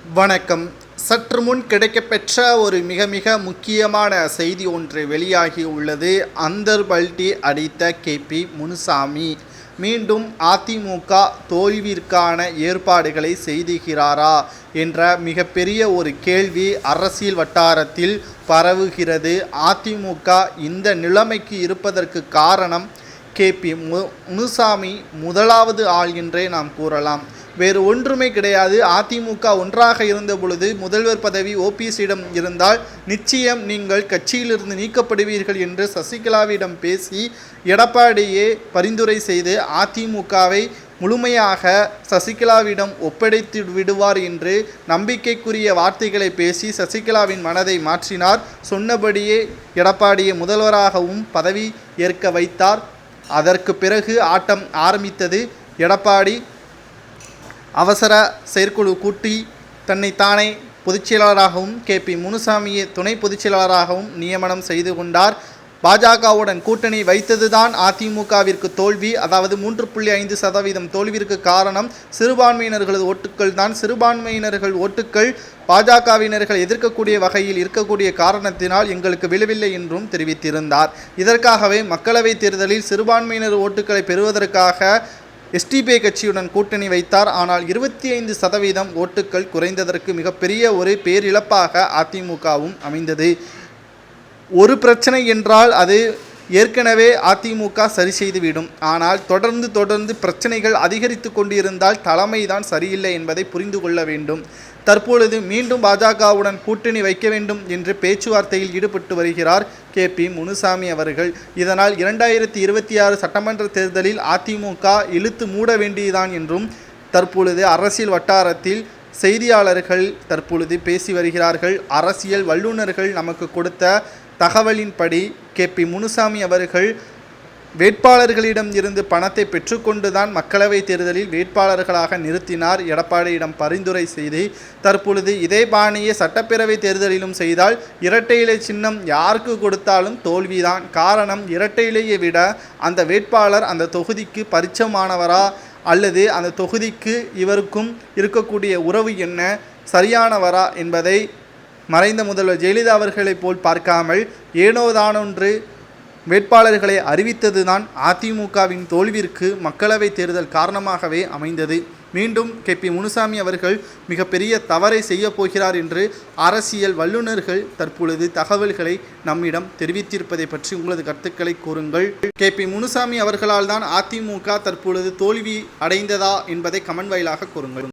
வணக்கம். சற்று முன் கிடைக்கப்பெற்ற ஒரு மிக மிக முக்கியமான செய்தி ஒன்று வெளியாகி உள்ளது. அந்தர் பல்டி அடித்த கேபி முனுசாமி மீண்டும் அதிமுக தோல்விற்கான ஏற்பாடுகளை செய்துகிறாரா என்ற மிகப்பெரிய ஒரு கேள்வி அரசியல் வட்டாரத்தில் பரவுகிறது. அதிமுக இந்த நிலைமைக்கு இருப்பதற்கு காரணம் கேபி முனுசாமி முதலாவது ஆள் என்றே நாம் கூறலாம். வேறு ஒன்றுமே கிடையாது. அதிமுக ஒன்றாக இருந்த பொழுது முதல்வர் பதவி ஓபிஎஸ்ஸிடம் இருந்தால் நிச்சயம் நீங்கள் கட்சியிலிருந்து நீக்கப்படுவீர்கள் என்று சசிகலாவிடம் பேசி எடப்பாடியே பரிந்துரை செய்து அதிமுகவை முழுமையாக சசிகலாவிடம் ஒப்படைத்து விடுவார் என்று நம்பிக்கைக்குரிய வார்த்தைகளை பேசி சசிகலாவின் மனதை மாற்றினார். சொன்னபடியே எடப்பாடியை முதல்வராகவும் பதவி ஏற்க வைத்தார். அதற்கு பிறகு ஆட்டம் ஆரம்பித்தது. எடப்பாடி அவசர செயற்குழு கூட்டி தன்னைத்தானே பொதுச்செயலாளராகவும் கேபி முனுசாமியை துணை பொதுச்செயலாளராகவும் நியமனம் செய்து கொண்டார். பாஜகவுடன் கூட்டணி வைத்ததுதான் அதிமுகவிற்கு தோல்வி. அதாவது 3.5% தோல்விற்கு காரணம் சிறுபான்மையினர்களது ஓட்டுக்கள் தான். சிறுபான்மையினர்கள் ஓட்டுக்கள் பாஜகவினர்கள் எதிர்க்கக்கூடிய வகையில் இருக்கக்கூடிய காரணத்தினால் எங்களுக்கு விழவில்லை என்றும் தெரிவித்திருந்தார். இதற்காகவே மக்களவைத் தேர்தலில் சிறுபான்மையினர் ஓட்டுக்களை பெறுவதற்காக எஸ்டிபி கட்சியுடன் கூட்டணி வைத்தார். ஆனால் 25% ஓட்டுக்கள் குறைந்ததற்கு மிகப்பெரிய ஒரு பேரிழப்பாக அதிமுகவும் அமைந்தது. ஒரு பிரச்சனை என்றால் அது ஏற்கனவே அதிமுக சரி செய்துவிடும். ஆனால் தொடர்ந்து பிரச்சனைகள் அதிகரித்து கொண்டிருந்தால் தலைமைதான் சரியில்லை என்பதை புரிந்து கொள்ள வேண்டும். தற்பொழுது மீண்டும் பாஜகவுடன் கூட்டணி வைக்க வேண்டும் என்று பேச்சுவார்த்தையில் ஈடுபட்டு வருகிறார் கேபி முனுசாமி அவர்கள். இதனால் 2026 சட்டமன்ற தேர்தலில் அதிமுக இழுத்து மூட வேண்டியதுதான் என்றும் தற்பொழுது அரசியல் வட்டாரத்தில் செய்தியாளர்கள் தற்பொழுது பேசி வருகிறார்கள். அரசியல் வல்லுநர்கள் நமக்கு கொடுத்த தகவலின்படி கேபி முனுசாமி அவர்கள் வேட்பாளர்களிடம் இருந்து பணத்தை பெற்றுக்கொண்டுதான் மக்களவைத் தேர்தலில் வேட்பாளர்களாக நிறுத்தினார். எடப்பாடியிடம் பரிந்துரை செய்து தற்பொழுது இதே பாணியை சட்டப்பேரவை தேர்தலிலும் செய்தால் இரட்டை இலை சின்னம் யாருக்கு கொடுத்தாலும் தோல்விதான். காரணம், இரட்டை இலையை விட அந்த வேட்பாளர் அந்த தொகுதிக்கு பரிச்சயமானவரா அல்லது அந்த தொகுதிக்கு இவருக்கும் இருக்கக்கூடிய உறவு என்ன, சரியானவரா என்பதை மறைந்த முதல்வர் ஜெயலலிதா அவர்களைப் போல் பார்க்காமல் ஏனோதானொன்று வேட்பாளர்களை அறிவித்ததுதான் அதிமுகவின் தோல்விற்கு மக்களவைத் தேர்தல் காரணமாகவே அமைந்தது. மீண்டும் கேபி முனுசாமி அவர்கள் மிகப்பெரிய தவறை செய்ய போகிறார் என்று அரசியல் வல்லுநர்கள் தற்பொழுது தகவல்களை நம்மிடம் தெரிவித்திருப்பதை பற்றி உங்களது கருத்துக்களை கூறுங்கள். கேபி முனுசாமி அவர்களால் தான் அதிமுக தற்பொழுது தோல்வி அடைந்ததா என்பதை கமெண்ட் வாயிலாக கூறுங்கள்.